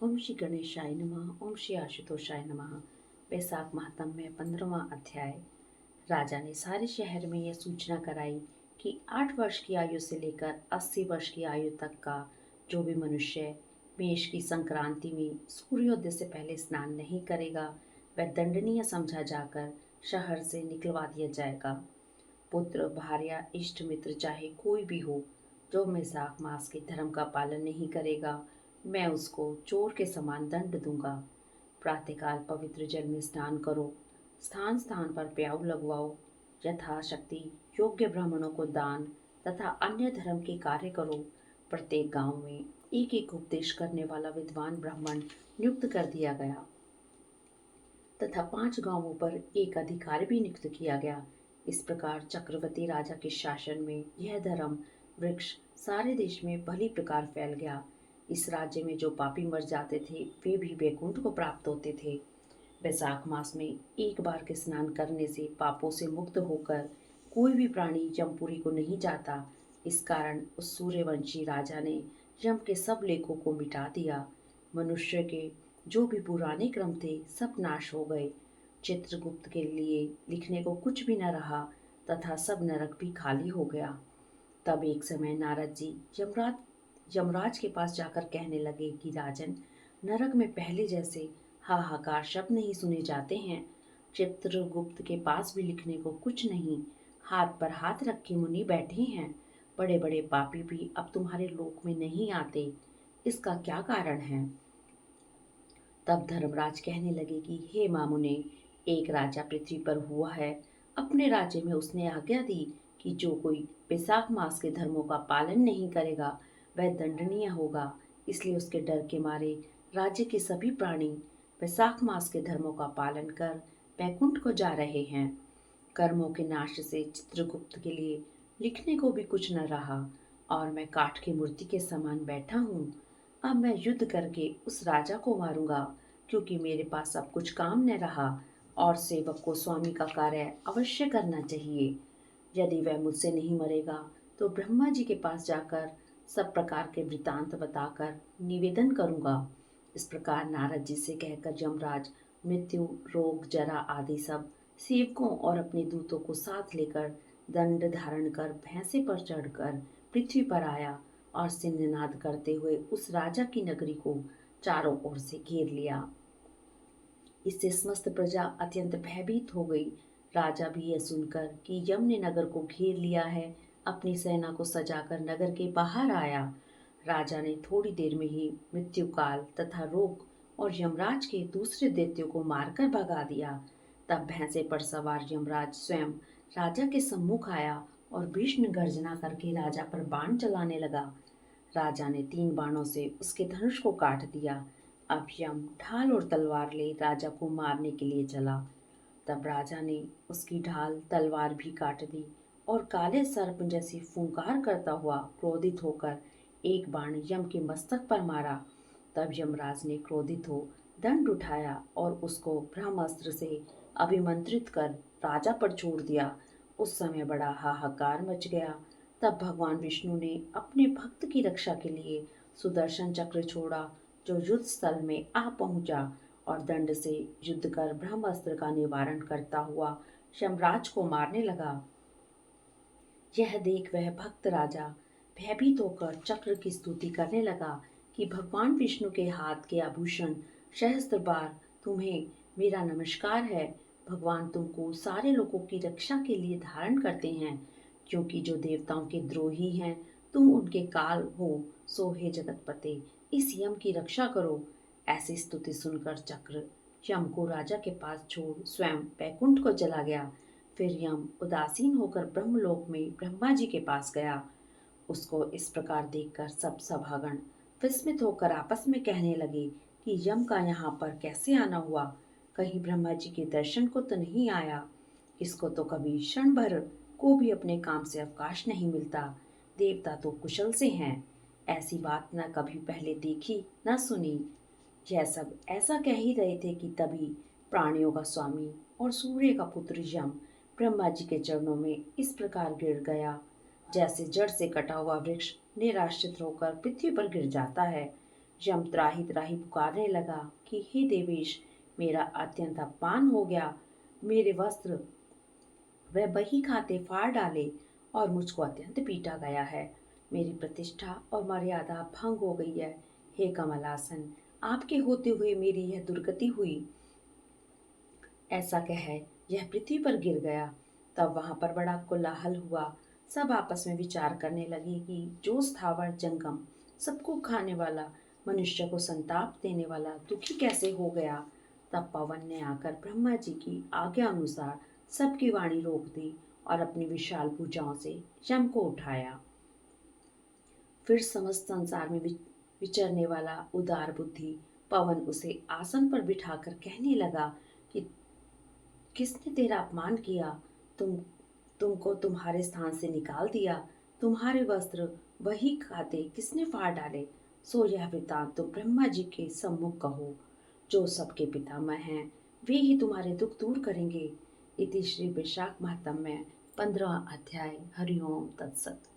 ओम श्री गणेशाय नमः। ओम श्री आशुतोषाय नमः। वैशाख माहतम में 15वां अध्याय। राजा ने सारे शहर में यह सूचना कराई कि 8 वर्ष की आयु से लेकर 80 वर्ष की आयु तक का जो भी मनुष्य मेष की संक्रांति में सूर्योदय से पहले स्नान नहीं करेगा वह दंडनीय समझा जाकर शहर से निकलवा दिया जाएगा। पुत्र, भार्या, इष्ट मित्र चाहे कोई भी हो, जो वैशाख मास के धर्म का पालन नहीं करेगा, मैं उसको चोर के समान दंड दूंगा। प्रातःकाल पवित्र जल में स्नान करो, स्थान स्थान पर प्याऊ लगवाओ, यथाशक्ति योग्य ब्राह्मणों को दान तथा अन्य धर्म के कार्य करो। प्रत्येक गांव में एक एक उपदेश करने वाला विद्वान ब्राह्मण नियुक्त कर दिया गया तथा 5 गांवों पर एक अधिकारी भी नियुक्त किया गया। इस प्रकार चक्रवर्ती राजा के शासन में यह धर्म वृक्ष सारे देश में भली प्रकार फैल गया। इस राज्य में जो पापी मर जाते थे वे भी वैकुंठ को प्राप्त होते थे। वैशाख मास में एक बार के स्नान करने से पापों से मुक्त होकर कोई भी प्राणी यमपुरी को नहीं जाता। इस कारण उस सूर्यवंशी राजा ने यम के सब लेखों को मिटा दिया। मनुष्य के जो भी पुराने क्रम थे सब नाश हो गए। चित्रगुप्त के लिए लिखने को कुछ भी न रहा तथा सब नरक भी खाली हो गया। तब एक समय नारद जी यमराज के पास जाकर कहने लगे कि राजन, नरक में पहले जैसे हाहाकार शब्द नहीं सुने जाते हैं। चित्रगुप्त के पास भी लिखने को कुछ नहीं। हाथ पर हाथ रखे मुनि बैठे हैं। बड़े बड़े पापी भी अब तुम्हारे लोक में नहीं आते। इसका क्या कारण है? तब धर्मराज कहने लगे कि हे मामुने, एक राजा पृथ्वी पर हुआ है। अपने राज्य में उसने आज्ञा दी कि जो कोई वैशाख मास के धर्मों का पालन नहीं करेगा वह दंडनीय होगा। इसलिए उसके डर के मारे राज्य के सभी प्राणी वैशाख मास के धर्मों का पालन कर वैकुंठ को जा रहे हैं। कर्मों के नाश से चित्रगुप्त के लिए लिखने को भी कुछ न रहा और मैं काठ की मूर्ति के समान बैठा हूँ। अब मैं युद्ध करके उस राजा को मारूंगा, क्योंकि मेरे पास अब कुछ काम न रहा और सेवक को स्वामी का कार्य अवश्य करना चाहिए। यदि वह मुझसे नहीं मरेगा तो ब्रह्मा जी के पास जाकर सब प्रकार के वृतांत बताकर निवेदन करूंगा। इस प्रकार नारद जी से कहकर यमराज मृत्यु, रोग, जरा आदि सब सेवकों और अपने दूतों को साथ लेकर दंड धारण कर भैंसे पर चढ़कर पृथ्वी पर आया और सिंहनाद करते हुए उस राजा की नगरी को चारों ओर से घेर लिया। इससे समस्त प्रजा अत्यंत भयभीत हो गई। राजा भी यह सुनकर कि यम ने नगर को घेर लिया है, अपनी सेना को सजाकर नगर के बाहर आया। राजा ने थोड़ी देर में ही मृत्युकाल तथा रोग और यमराज के दूसरे दैत्यों को मारकर भगा दिया। तब भैंसे पर सवार यमराज स्वयं राजा के सम्मुख आया और भीषण गर्जना करके राजा पर बाण चलाने लगा। राजा ने 3 बाणों से उसके धनुष को काट दिया। अब यम ढाल और तलवार ले राजा को मारने के लिए चला। तब राजा ने उसकी ढाल तलवार भी काट दी और काले सर्प जैसी फुंकार करता हुआ क्रोधित होकर एक बाण यम के मस्तक पर मारा। तब यमराज ने क्रोधित हो दंड उठाया और उसको ब्रह्मास्त्र से अभिमंत्रित कर राजा पर छोड़ दिया। उस समय बड़ा हाहाकार मच गया। तब भगवान विष्णु ने अपने भक्त की रक्षा के लिए सुदर्शन चक्र छोड़ा, जो युद्ध स्थल में आ पहुंचा और दंड से युद्ध कर ब्रह्मास्त्र का निवारण करता हुआ यमराज को मारने लगा। यह देख वह भक्त राजा भयभीत होकर चक्र की स्तुति करने लगा कि भगवान विष्णु के हाथ के आभूषण सहस्त्र बार तुम्हें मेरा नमस्कार है। भगवान तुमको सारे लोगों की रक्षा के लिए धारण करते हैं, क्योंकि जो देवताओं के द्रोही हैं तुम उनके काल हो। सो हे जगतपते, इस यम की रक्षा करो। ऐसी स्तुति सुनकर चक्र यम को राजा के पास छोड़ स्वयं वैकुंठ को चला गया। फिर यम उदासीन होकर ब्रह्मलोक में ब्रह्मा जी के पास गया। उसको इस प्रकार देखकर सब सभागण विस्मित होकर आपस में कहने लगे कि यम का यहाँ पर कैसे आना हुआ? कहीं ब्रह्मा जी के दर्शन को तो नहीं आया? इसको तो कभी क्षण भर को भी अपने काम से अवकाश नहीं मिलता। देवता तो कुशल से हैं, ऐसी बात न कभी पहले देखी न सुनी। यह सब ऐसा कह ही रहे थे कि तभी प्राणियों का स्वामी और सूर्य का पुत्र यम ब्रह्मा जी के चरणों में इस प्रकार गिर गया, जैसे जड़ से कटा हुआ वृक्ष निराश्रित होकर पृथ्वी पर गिर जाता है। यम त्राहि त्राहि पुकारने लगा कि हे देवेश, मेरा अत्यंत अपमान हो गया। मेरे वस्त्र वह बही खाते फाड़ डाले और मुझको अत्यंत पीटा गया है। मेरी प्रतिष्ठा और मर्यादा भंग हो गई है। हे कमलासन, आपके होते हुए मेरी यह दुर्गति हुई। ऐसा कह यह पृथ्वी पर गिर गया। तब वहां पर बड़ा कोलाहल हुआ। सब आपस में विचार करने लगे कि जो स्थावर जंगम सबको खाने वाला, मनुष्य को संताप देने वाला दुखी कैसे हो गया। तब पवन ने आकर ब्रह्मा जी की आज्ञा अनुसार सबकी वाणी रोक दी और अपनी विशाल भुजाओं से यम को उठाया। फिर समस्त संसार में विचरने वाला उदार बुद्धि पवन उसे आसन पर बिठाकर कहने लगा कि किसने तेरा अपमान किया। तुमको तुम्हारे स्थान से निकाल दिया। तुम्हारे वस्त्र वही खाते किसने फाड़ डाले। सो यह वृतांत तुम ब्रह्मा जी के सम्मुख कहो। जो सबके पितामह हैं वे ही तुम्हारे दुख दूर करेंगे। इति श्री वैशाख महात्म्य 15वां अध्याय। हरिओम तत्सत।